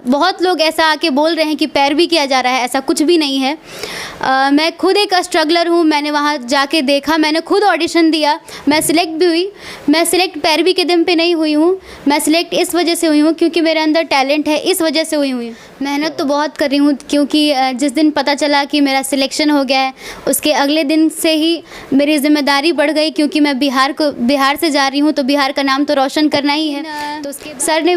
बहुत लोग ऐसा आके बोल रहे हैं कि पैरवी किया जा रहा है, ऐसा कुछ भी नहीं है। मैं खुद एक स्ट्रगलर हूँ, मैंने वहाँ जाके देखा, मैंने खुद ऑडिशन दिया, मैं सिलेक्ट भी हुई। मैं सिलेक्ट पैरवी के दम पे नहीं हुई हूँ, मैं सिलेक्ट इस वजह से हुई हूँ क्योंकि मेरे अंदर टैलेंट है, इस वजह से हुई हूँ। मेहनत तो बहुत कर रही हूँ क्योंकि जिस दिन पता चला कि मेरा सिलेक्शन हो गया है उसके अगले दिन से ही मेरी ज़िम्मेदारी बढ़ गई, क्योंकि मैं बिहार से जा रही हूँ तो बिहार का नाम तो रोशन करना ही है। तो उसके सर ने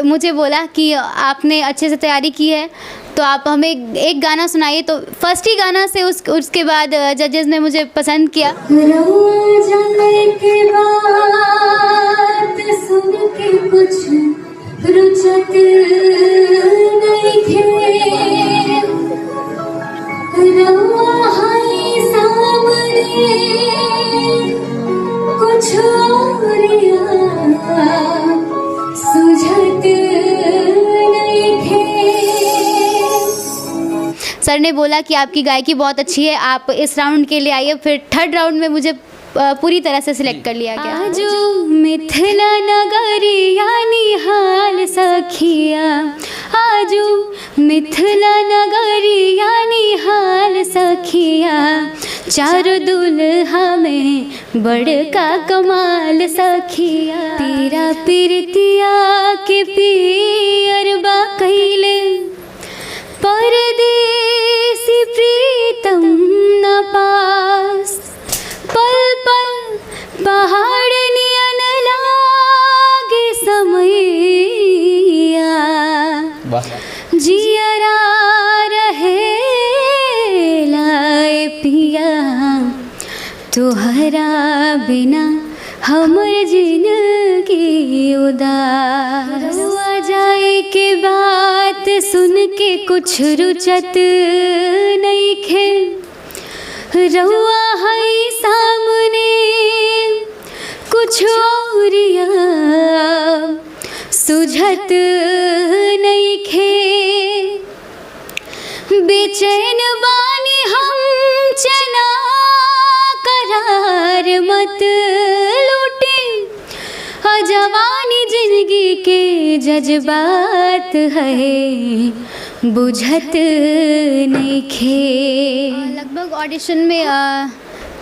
मुझे बोला कि आपने अच्छे से तैयारी की है तो आप हमें एक गाना सुनाइए। तो फर्स्ट ही गाना से उसके बाद जजेस ने मुझे पसंद किया। जाने के बाद सुन के कुछ रुचत नहीं खे, रवा है सामने कुछ और सुझत नहीं खे। सर ने बोला कि आपकी गायकी बहुत अच्छी है, आप इस राउंड के लिए आइए। फिर थर्ड राउंड में मुझे पूरी तरह से सिलेक्ट कर लिया गया। आजू मिथिला नगरिया निहाल सखिया, आजू मिथिला नगरिया निहाल सखिया, चारों दुल्हा में बड़का कमाल सखिया। तेरा पीरतिया के पियरबा कैले, परदेसी प्रीतम न पास, पल पल पहाड़ नियन लागे समैया, जियरा रहे लाए पिया, तुहरा बिना हमर जिंदगी उदास। हुआ जाए के बात सुन के कुछ रुचत नहीं खे, रहुआ है सामने कुछ औरिया सुझत नहीं खे। बेचैन बानी हम चना करार मत लूटे, जवानी जिंदगी के जज्बात है बुझत नहीं खे। लगभग ऑडिशन में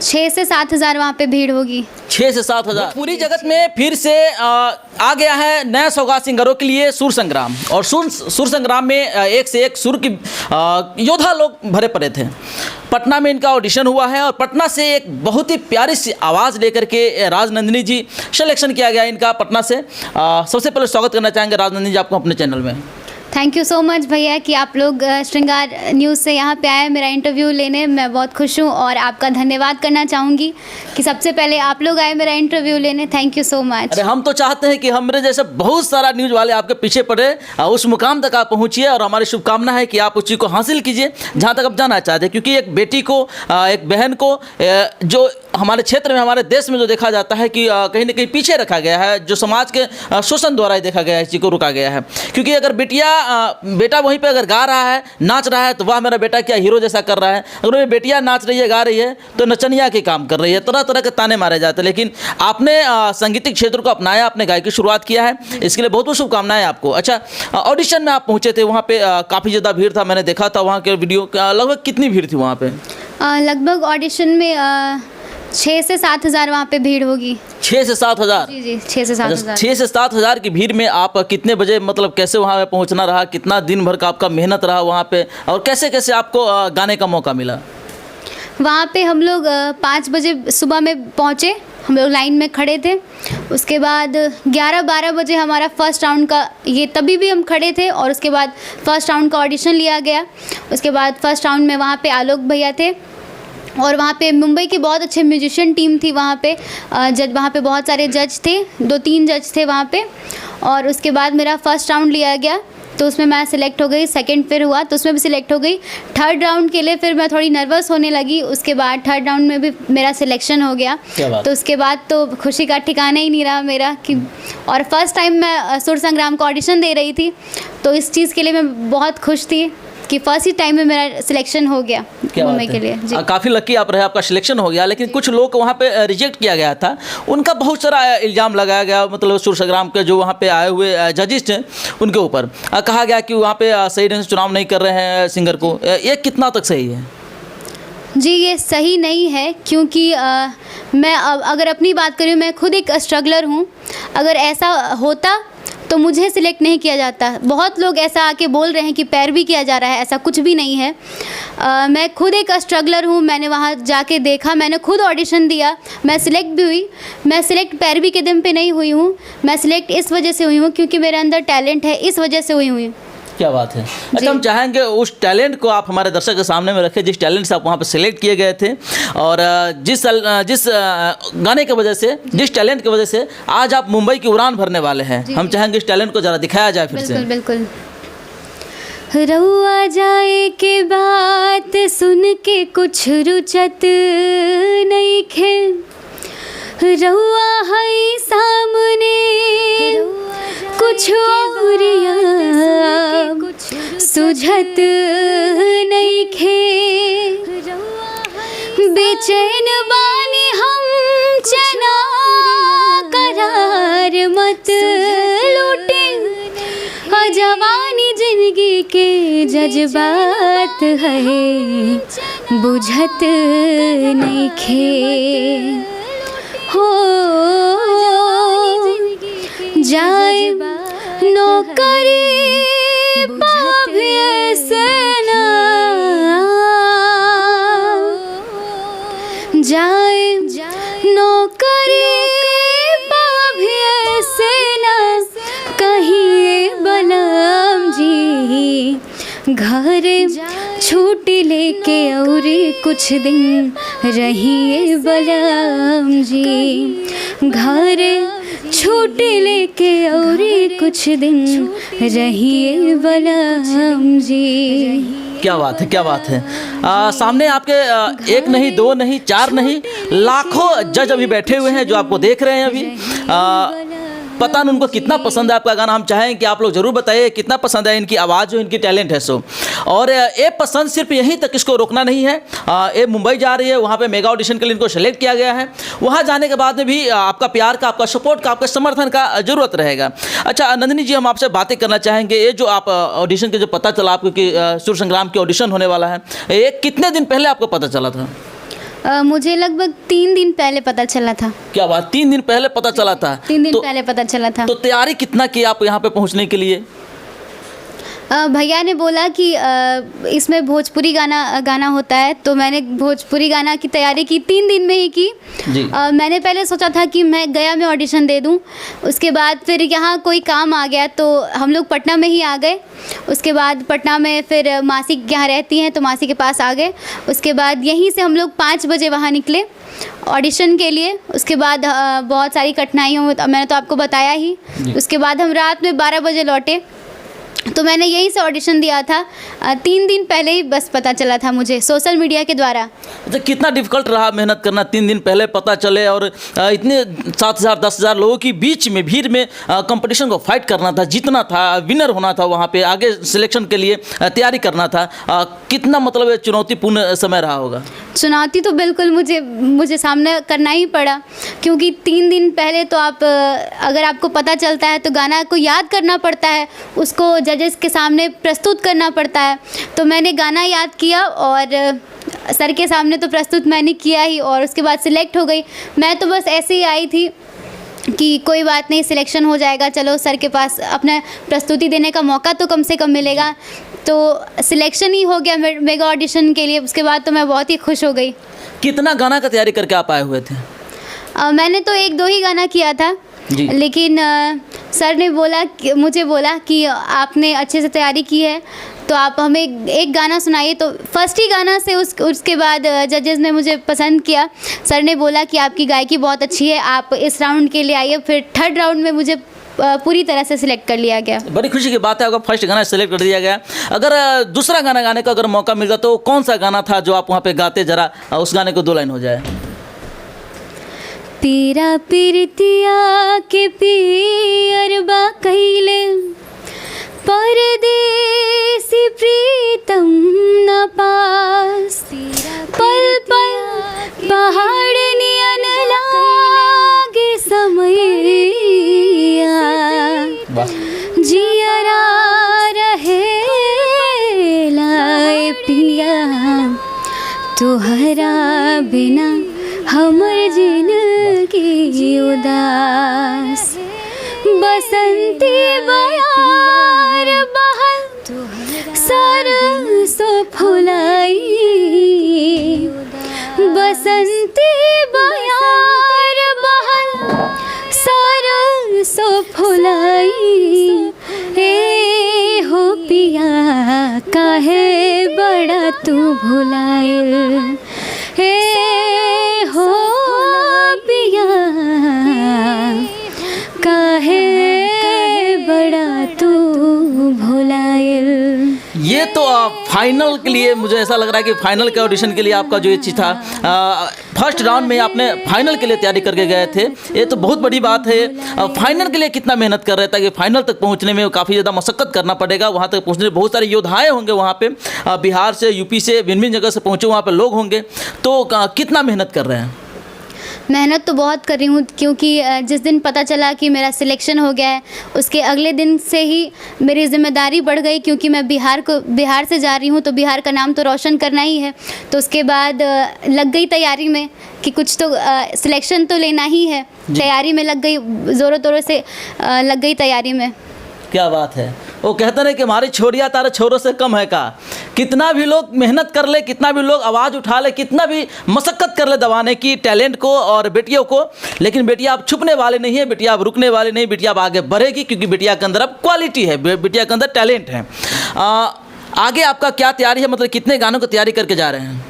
6 से 7 हज़ार वहाँ पे भीड़ होगी। 6 से 7 हज़ार। पूरी जगत में फिर से आ गया है नया सौगात सिंगरों के लिए सुर संग्राम, और सुर संग्राम में एक से एक सुर की योद्धा लोग भरे पड़े थे। पटना में इनका ऑडिशन हुआ है और पटना से एक बहुत ही प्यारी सी आवाज़ लेकर के राजनंदिनी जी सिलेक्शन किया गया इनका पटना से। सबसे पहले स्वागत करना चाहेंगे राजनंदिनी जी आपको अपने चैनल में। थैंक यू सो मच भैया कि आप लोग श्रृंगार न्यूज़ से यहाँ पे आए मेरा इंटरव्यू लेने, मैं बहुत खुश हूँ और आपका धन्यवाद करना चाहूँगी कि सबसे पहले आप लोग आए मेरा इंटरव्यू लेने। Thank you so much. अरे हम तो चाहते हैं कि हमारे जैसे बहुत सारा न्यूज़ वाले आपके पीछे पड़े, उस मुकाम तक आप पहुँचिए, और हमारी शुभकामना है कि आप उस चीज़ को हासिल कीजिए जहाँ तक आप जाना चाहते हैं। क्योंकि एक बेटी को, एक बहन को, जो हमारे क्षेत्र में, हमारे देश में जो देखा जाता है कि कहीं ना कहीं पीछे रखा गया है, जो समाज के शोषण द्वारा ही देखा गया है, इस चीज़ को रोका गया है। क्योंकि अगर बेटा वहीं पे अगर गा रहा है, नाच रहा है, तो वाह मेरा बेटा क्या हीरो जैसा कर रहा है। अगर वो बेटियां नाच रही है, गा रही है, तो नचनिया के काम कर रही है, तरह तरह के ताने मारे जाते हैं। लेकिन आपने संगीतिक क्षेत्र को अपनाया, आपने गायकी की शुरुआत किया है, इसके लिए बहुत बहुत शुभकामनाएं आपको। अच्छा, ऑडिशन में आप पहुंचे थे, वहाँ पे काफ़ी ज़्यादा भीड़ था, मैंने देखा था वहाँ के वीडियो। लगभग कितनी भीड़ थी वहाँ पे? लगभग ऑडिशन में 6 से 7 हज़ार वहाँ पे भीड़ होगी। 6 से 7 हज़ार? जी 6 से 7 हज़ार। 6 से 7 हज़ार की भीड़ में आप कितने बजे, मतलब कैसे वहाँ पे पहुँचना रहा, कितना दिन भर का आपका मेहनत रहा वहाँ पे, और कैसे कैसे आपको गाने का मौका मिला? वहाँ पे हम लोग 5 बजे सुबह में पहुँचे, हम लोग लाइन में खड़े थे। उसके बाद 11-12 बजे हमारा फर्स्ट राउंड का, ये तभी भी हम खड़े थे, और उसके बाद फर्स्ट राउंड का ऑडिशन लिया गया। उसके बाद फर्स्ट राउंड में वहाँ पे आलोक भैया थे, और वहाँ पे मुंबई की बहुत अच्छे म्यूजिशियन टीम थी वहाँ पे। वहाँ पे बहुत सारे जज थे, 2-3 जज थे वहाँ पे। और उसके बाद मेरा फर्स्ट राउंड लिया गया, तो उसमें मैं सिलेक्ट हो गई। सेकंड फिर हुआ तो उसमें भी सिलेक्ट हो गई। थर्ड राउंड के लिए फिर मैं थोड़ी नर्वस होने लगी। उसके बाद थर्ड राउंड में भी मेरा सिलेक्शन हो गया। तो उसके बाद तो खुशी का ठिकाना ही नहीं रहा मेरा कि, और फर्स्ट टाइम मैं सुर संग्राम का ऑडिशन दे रही थी, तो इस चीज़ के लिए मैं बहुत खुश थी कि फर्स्ट ही टाइम में मेरा सिलेक्शन हो गया। क्या मुंबई बात के है। लिए जी। काफ़ी लकी आप रहे, आपका सिलेक्शन हो गया। लेकिन कुछ लोग वहाँ पे रिजेक्ट किया गया था, उनका बहुत सारा इल्ज़ाम लगाया गया, मतलब सुर संग्राम के जो वहाँ पे आए हुए जजेस थे उनके ऊपर कहा गया कि वहाँ पे सही ढंग से चुनाव नहीं कर रहे हैं सिंगर को। ये कितना तक सही है? जी ये सही नहीं है, क्योंकि मैं अगर अपनी बात करूँ, मैं खुद एक स्ट्रगलर हूँ। अगर ऐसा होता तो मुझे सिलेक्ट नहीं किया जाता। बहुत लोग ऐसा आके बोल रहे हैं कि पैरवी किया जा रहा है, ऐसा कुछ भी नहीं है। मैं खुद एक स्ट्रगलर हूँ, मैंने वहाँ जाके देखा, मैंने खुद ऑडिशन दिया, मैं सिलेक्ट भी हुई। मैं सिलेक्ट पैरवी के दम पे नहीं हुई हूँ, मैं सिलेक्ट इस वजह से हुई हूँ क्योंकि मेरे अंदर टैलेंट है, इस वजह से हुई हुई। क्या बात है। अच्छा, हम चाहेंगे उस टैलेंट को आप हमारे दर्शक के सामने में रखें, जिस टैलेंट से आप वहाँ पे सिलेक्ट किए गए थे, और जिस गाने की वजह से, जिस टैलेंट की वजह से आज आप मुंबई की उड़ान भरने वाले हैं। हम चाहेंगे इस टैलेंट को ज़रा दिखाया जाए फिर से। बिल्कुल बिल्कुल। रउआ जाए के बात सुन के कुछ रुचत नहीं खे, रउआ है सामने कुछ औरिया सुझत नहीं खे। बेचैन बानी हम चना करार मत लूटे, जवानी जिंदगी के जज्बात है बुझत नहीं खे। हो जाए नौकरी पाभे से ना, जाए नौकरी पाभे से ना, कहीं बलम जी घर छुट्टी लेके और कुछ दिन रहिए बलम जी, घर छुट्टी लेके और कुछ दिन रहिए बलम जी। क्या बात है, क्या बात है। सामने आपके एक नहीं, दो नहीं, चार नहीं, लाखों जज अभी बैठे हुए हैं जो आपको देख रहे हैं अभी। पता नहीं उनको कितना पसंद है आपका गाना। हम चाहें कि आप लोग ज़रूर बताइए कितना पसंद है इनकी आवाज़, जो इनकी टैलेंट है सो। और ये पसंद सिर्फ यहीं तक इसको रोकना नहीं है। ये मुंबई जा रही है, वहाँ पे मेगा ऑडिशन के लिए इनको सेलेक्ट किया गया है। वहाँ जाने के बाद में भी आपका प्यार का, आपका सपोर्ट का, आपका समर्थन का ज़रूरत रहेगा। अच्छा नंदिनी जी, हम आपसे बातें करना चाहेंगे। ये जो आप ऑडिशन के जो पता चला आपको कि सुर संग्राम की ऑडिशन होने वाला है, ये कितने दिन पहले आपको पता चला था? मुझे लगभग 3 दिन पहले पता चला था। क्या बात, 3 दिन पहले पता चला था? 3 दिन पहले पता चला था। तो तैयारी कितना की आप यहाँ पे पहुँचने के लिए? भैया ने बोला कि इसमें भोजपुरी गाना होता है, तो मैंने भोजपुरी गाना की तैयारी की 3 दिन में ही की जी। मैंने पहले सोचा था कि मैं गया में ऑडिशन दे दूं, उसके बाद फिर यहाँ कोई काम आ गया तो हम लोग पटना में ही आ गए। उसके बाद पटना में फिर मासी यहाँ रहती हैं तो मासी के पास आ गए। उसके बाद यहीं से हम लोग 5 बजे वहाँ निकले ऑडिशन के लिए। उसके बाद बहुत सारी कठिनाइयों में, मैंने तो आपको बताया ही। उसके बाद हम रात में 12 बजे लौटे, तो मैंने यहीं से ऑडिशन दिया था। 3 दिन पहले ही बस पता चला था मुझे सोशल मीडिया के द्वारा। अच्छा, कितना डिफिकल्ट रहा मेहनत करना, 3 दिन पहले पता चले और इतने 7,000 10,000 लोगों की बीच में, भीड़ में कंपटीशन को फाइट करना था, जीतना था, विनर होना था, वहाँ पे आगे सिलेक्शन के लिए तैयारी करना था। कितना मतलब चुनौतीपूर्ण समय रहा होगा? चुनौती तो बिल्कुल मुझे सामना करना ही पड़ा, क्योंकि 3 दिन पहले तो आप अगर आपको पता चलता है तो गाना को याद करना पड़ता है, उसको जजेस के सामने प्रस्तुत करना पड़ता है। तो मैंने गाना याद किया और सर के सामने तो प्रस्तुत मैंने किया ही, और उसके बाद सिलेक्ट हो गई। मैं तो बस ऐसे ही आई थी कि कोई बात नहीं, सिलेक्शन हो जाएगा, चलो सर के पास अपना प्रस्तुति देने का मौका तो कम से कम मिलेगा। तो सिलेक्शन ही हो गया मेगा ऑडिशन के लिए। उसके बाद तो मैं बहुत ही खुश हो गई। कितना गाना का तैयारी करके आप आए हुए थे? मैंने तो 1-2 ही गाना किया था, लेकिन सर ने मुझे बोला कि आपने अच्छे से तैयारी की है तो आप हमें एक गाना सुनाइए। तो फर्स्ट ही गाना से उसके बाद जजेस ने मुझे पसंद किया। सर ने बोला कि आपकी गायकी बहुत अच्छी है, आप इस राउंड के लिए आइए। फिर 3rd राउंड में मुझे पूरी तरह से सिलेक्ट कर लिया गया। बड़ी खुशी की बात है, आपका फर्स्ट गाना सिलेक्ट कर दिया गया। अगर दूसरा गाना गाने का अगर मौका मिलता तो कौन सा गाना था जो आप वहाँ पे गाते, जरा उस गाने को 2 लाइन हो जाए। तेरा पिरतिया के पियरबा कइले, परदेसी प्रीतम न पास, तुहरा बिना हमर जिंदगी उदास, बसंती बयार बहल सरसों फुलाई, बसंती बयार बहल सरसों फुलाई, ए हो पिया काहे बड़ा तू भुलाइल, ए हो पिया काहे बड़ा तू भुलाइल। ये तो फाइनल के लिए मुझे ऐसा लग रहा है कि फाइनल के ऑडिशन के लिए आपका जो ये चीज़ था, फर्स्ट राउंड में आपने फाइनल के लिए तैयारी करके गए थे, ये तो बहुत बड़ी बात है। फाइनल के लिए कितना मेहनत कर रहे थे कि फाइनल तक पहुंचने में काफ़ी ज़्यादा मशक्कत करना पड़ेगा, वहाँ तक पहुंचने में बहुत सारे योद्धाएँ होंगे वहाँ पे, बिहार से यूपी से भिन्न भिन्न जगह से पहुँचे वहाँ पे लोग होंगे, तो कितना मेहनत कर रहे हैं? मेहनत तो बहुत कर रही हूँ, क्योंकि जिस दिन पता चला कि मेरा सिलेक्शन हो गया है उसके अगले दिन से ही मेरी ज़िम्मेदारी बढ़ गई, क्योंकि मैं बिहार से जा रही हूँ तो बिहार का नाम तो रोशन करना ही है। तो उसके बाद लग गई तैयारी में कि कुछ तो सिलेक्शन तो लेना ही है, तैयारी में लग गई, ज़ोरों तोरों से लग गई तैयारी में। क्या बात है, वो कहते हैं कि हमारी छोरियाँ तारे छोरों से कम है का। कितना भी लोग मेहनत कर ले, कितना भी लोग आवाज़ उठा ले, कितना भी मशक्क़त कर ले दबाने की टैलेंट को और बेटियों को, लेकिन बेटियाँ अब छुपने वाले नहीं है, बेटियाँ अब रुकने वाली नहीं, बेटियाँ अब आगे बढ़ेगी, क्योंकि बेटियाँ के अंदर अब क्वालिटी है, बेटियाँ के अंदर टैलेंट है। आगे आपका क्या तैयारी है, मतलब कितने गानों की तैयारी करके जा रहे हैं?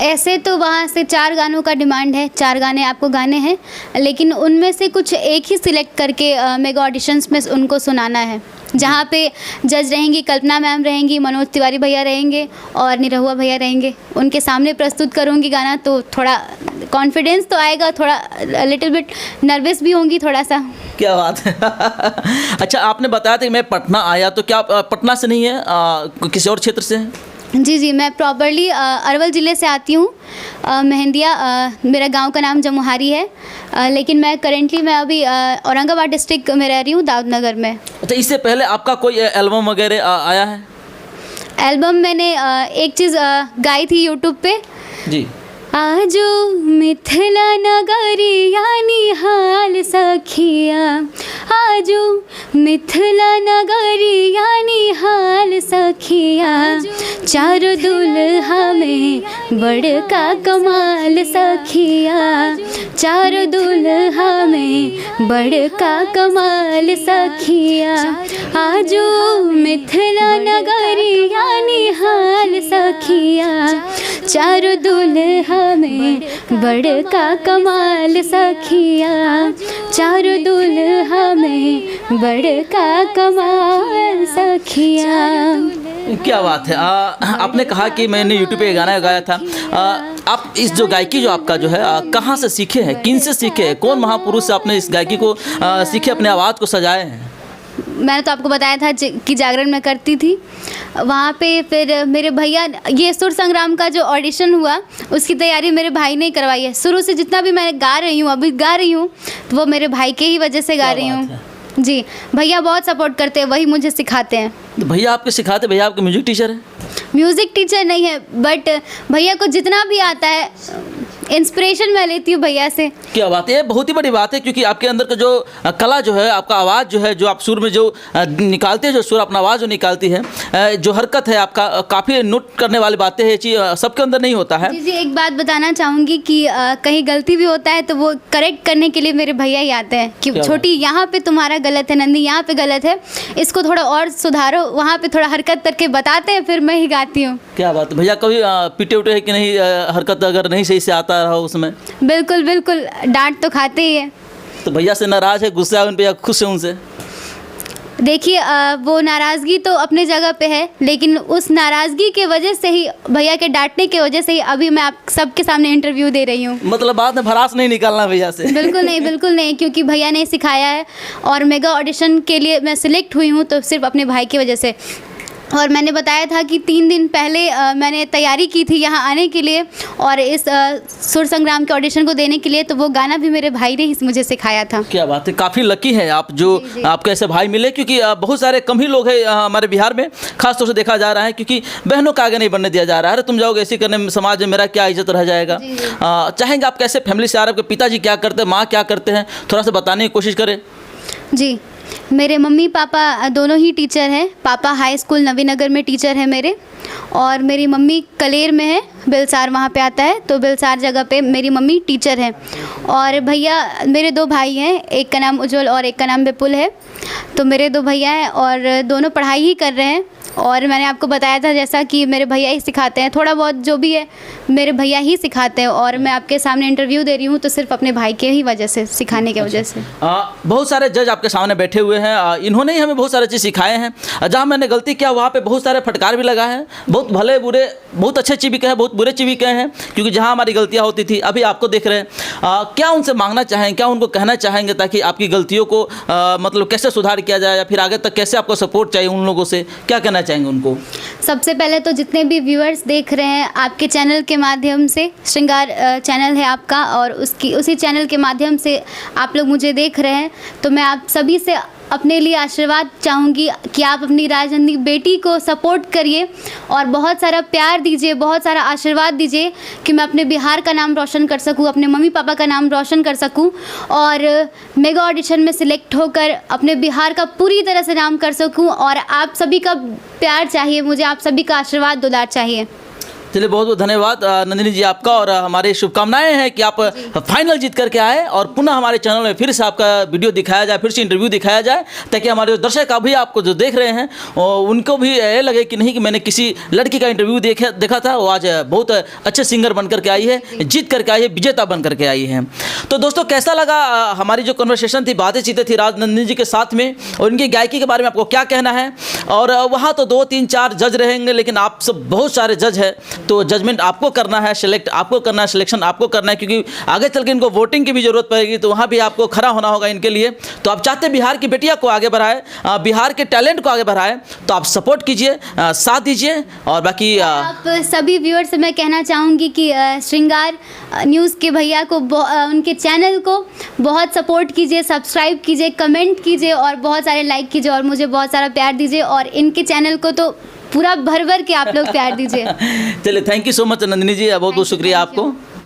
ऐसे तो वहाँ से 4 गानों का डिमांड है, 4 गाने आपको गाने हैं, लेकिन उनमें से कुछ एक ही सिलेक्ट करके मेगा ऑडिशंस में उनको सुनाना है, जहाँ पे जज रहेंगी कल्पना मैम रहेंगी, मनोज तिवारी भैया रहेंगे और निरहुआ भैया रहेंगे। उनके सामने प्रस्तुत करूँगी गाना, तो थोड़ा कॉन्फिडेंस तो आएगा, थोड़ा लिटिल बिट नर्वस भी होंगी थोड़ा सा। क्या बात है। अच्छा, आपने बताया था कि मैं पटना आया, तो क्या पटना से नहीं है, किसी और क्षेत्र से है? जी, मैं प्रॉपरली अरवल ज़िले से आती हूँ, मेहंदिया, मेरा गांव का नाम जमुहारी है, लेकिन मैं करेंटली अभी औरंगाबाद डिस्ट्रिक्ट में रह रही हूँ, दाऊदनगर में। अच्छा, इससे पहले आपका कोई एल्बम वगैरह आया है? एल्बम मैंने एक चीज़ गाई थी यूट्यूब पे जी। आजो मिथिला नगरिया निहाल सखिया, आजो मिथिला नगरिया निहाल सखिया, चारों दुल्हा में बड़का कमाल सखिया, चारों दुल्हा में बड़का कमाल सखिया, आजो मिथिला नगरिया निहाल सखिया, चारों दुल्हा में बड़का कमाल सखिया, चारों दुल्हा में बड़का कमाल सखिया। क्या बात है। आपने कहा कि मैंने यूट्यूब पे गाना गाया था, आप इस जो गायकी जो आपका जो है कहाँ से सीखे हैं, किन से सीखे हैं, कौन महापुरुष से आपने इस गायकी को सीखे, अपने आवाज़ को सजाए हैं? मैंने तो आपको बताया था कि जागरण में करती थी, वहाँ पे फिर मेरे भैया, ये सुर संग्राम का जो ऑडिशन हुआ उसकी तैयारी मेरे भाई ने करवाई है। शुरू से जितना भी मैं गा रही हूँ, अभी गा रही हूँ, तो वो मेरे भाई के ही वजह से गा रही हूँ। जी, भैया बहुत सपोर्ट करते हैं, वही मुझे सिखाते हैं। तो भैया आपके सिखाते, भैया आपके म्यूजिक टीचर है? म्यूज़िक टीचर नहीं है, बट भैया को जितना भी आता है इंस्पिरेशन मैं लेती हूँ भैया से। क्या बात है, बहुत ही बड़ी बात है, क्योंकि आपके अंदर का जो कला जो है, आपका आवाज़ जो है, जो आप सुर में जो निकालते हैं, जो सुर अपना आवाज़ जो निकालती है, जो हरकत है आपका, काफ़ी नोट करने वाली बातें हैं, चीज़ सबके अंदर नहीं होता है। जी, एक बात बताना चाहूँगी कि कहीं गलती भी होता है तो वो करेक्ट करने के लिए मेरे भैया ही आते हैं कि छोटी यहाँ पे तुम्हारा गलत है, नंदी यहाँ पे गलत है, इसको थोड़ा और सुधारो, वहाँ पे थोड़ा हरकत करके बताते हैं, फिर मैं ही गाती हूँ। क्या बात, भैया कभी पीटे उटे है कि नहीं, हरकत अगर नहीं सही से आता रहा उसमें? बिल्कुल बिल्कुल, डांट तो खाते ही है। तो भैया से नाराज है, गुस्सा है उन पे या खुश है उनसे? देखिए, वो नाराज़गी तो अपने जगह पे है, लेकिन उस नाराज़गी के वजह से ही, भैया के डांटने के वजह से ही अभी मैं आप सबके सामने इंटरव्यू दे रही हूँ। मतलब बाद में भड़ास नहीं निकालना भैया से? बिल्कुल नहीं, बिल्कुल नहीं, क्योंकि भैया ने सिखाया है और मेगा ऑडिशन के लिए मैं सिलेक्ट हुई हूँ तो सिर्फ अपने भाई की वजह से। और मैंने बताया था कि 3 दिन पहले मैंने तैयारी की थी यहाँ आने के लिए और इस सुर संग्राम के ऑडिशन को देने के लिए, तो वो गाना भी मेरे भाई ने ही मुझे सिखाया था। क्या बात है, काफ़ी लकी है आप जो जी, जी। आपके ऐसे भाई मिले, क्योंकि बहुत सारे कम ही लोग हैं हमारे बिहार में, खास तौर से देखा जा रहा है, क्योंकि बहनों का आगे नहीं बढ़ने दिया जा रहा है। अरे तुम जाओगे ऐसे करने में समाज में मेरा क्या इज्जत रह जाएगा। जी, जी। चाहेंगे आप कैसे फैमिली से आ रहे हैं, आपके पिताजी क्या करते हैं, माँ क्या करते हैं, थोड़ा सा बताने की कोशिश करें। जी, मेरे मम्मी पापा दोनों ही टीचर हैं। पापा हाई स्कूल नवीनगर में टीचर हैं मेरे, और मेरी मम्मी कलेर में है, बिलसार वहाँ पे आता है, तो बिलसार जगह पे मेरी मम्मी टीचर है। और भैया, मेरे 2 भाई हैं, एक का नाम उज्जवल और एक का नाम विपुल है। तो मेरे 2 भैया हैं और दोनों पढ़ाई ही कर रहे हैं। और मैंने आपको बताया था जैसा कि मेरे भैया ही सिखाते हैं, थोड़ा बहुत जो भी है मेरे भैया ही सिखाते हैं। और मैं आपके सामने इंटरव्यू दे रही हूँ तो सिर्फ अपने भाई के ही वजह से, सिखाने की वजह से। बहुत सारे जज आपके सामने बैठे हुए हैं, इन्होंने ही हमें बहुत सारे चीज़ सिखाए हैं। जहाँ मैंने गलती किया वहाँ पे बहुत सारे फटकार भी लगा है, बहुत भले बुरे, बहुत अच्छे चीज़ भी कहे, बहुत बुरे चीज़ भी कहे हैं, क्योंकि जहाँ हमारी गलतियाँ होती थी अभी आपको देख रहे हैं। क्या उनसे मांगना चाहेंगे, क्या उनको कहना चाहेंगे ताकि आपकी गलतियों को मतलब कैसे सुधार किया जाए, या फिर आगे तक कैसे आपको सपोर्ट चाहिए उन लोगों से, क्या कहना चाहेंगे उनको? सबसे पहले तो जितने भी व्यूअर्स देख रहे हैं आपके चैनल के माध्यम से, श्रृंगार चैनल है आपका, और उसी चैनल के माध्यम से आप लोग मुझे देख रहे हैं, तो मैं आप सभी से अपने लिए आशीर्वाद चाहूँगी कि आप अपनी राजनंदी बेटी को सपोर्ट करिए और बहुत सारा प्यार दीजिए, बहुत सारा आशीर्वाद दीजिए कि मैं अपने बिहार का नाम रोशन कर सकूँ, अपने मम्मी पापा का नाम रोशन कर सकूँ, और मेगा ऑडिशन में सिलेक्ट होकर अपने बिहार का पूरी तरह से नाम कर सकूँ। और आप सभी का प्यार चाहिए मुझे, आप सभी का आशीर्वाद दुलार चाहिए। चलिए, बहुत बहुत धन्यवाद नंदिनी जी आपका, और हमारी शुभकामनाएं हैं कि आप फाइनल जीत करके आए और पुनः हमारे चैनल में फिर से आपका वीडियो दिखाया जाए, फिर से इंटरव्यू दिखाया जाए, ताकि हमारे जो दर्शक अभी आपको जो देख रहे हैं उनको भी ये लगे कि नहीं कि मैंने किसी लड़की का इंटरव्यू देखा था, वो आज बहुत अच्छे सिंगर बन करके आई है, जीत करके आई है, विजेता बन करके आई है। तो दोस्तों, कैसा लगा हमारी जो कन्वर्सेशन थी, बातें चीतें थी राजनंदिनी जी के साथ में, और उनकी गायकी के बारे में आपको क्या कहना है? और वहाँ तो 2, 3, 4 जज रहेंगे, लेकिन आप सब बहुत सारे जज हैं, तो जजमेंट आपको करना है, सिलेक्ट आपको करना है, सिलेक्शन आपको करना है, क्योंकि आगे चल के इनको वोटिंग की भी जरूरत पड़ेगी, तो वहाँ भी आपको खड़ा होना होगा इनके लिए। तो आप चाहते बिहार की बेटियाँ को आगे बढ़ाए, बिहार के टैलेंट को आगे बढ़ाए, तो आप सपोर्ट कीजिए, साथ दीजिए। और बाकी आप सभी व्यूअर्स से मैं कहना चाहूँगी कि श्रृंगार न्यूज़ के भैया को, उनके चैनल को बहुत सपोर्ट कीजिए, सब्सक्राइब कीजिए, कमेंट कीजिए और बहुत सारे लाइक कीजिए, और मुझे बहुत सारा प्यार दीजिए, और इनके चैनल को तो पूरा भर भर के आप लोग प्यार दीजिए। चलिए, thank you so much Nandini ji, बहुत बहुत शुक्रिया आपको।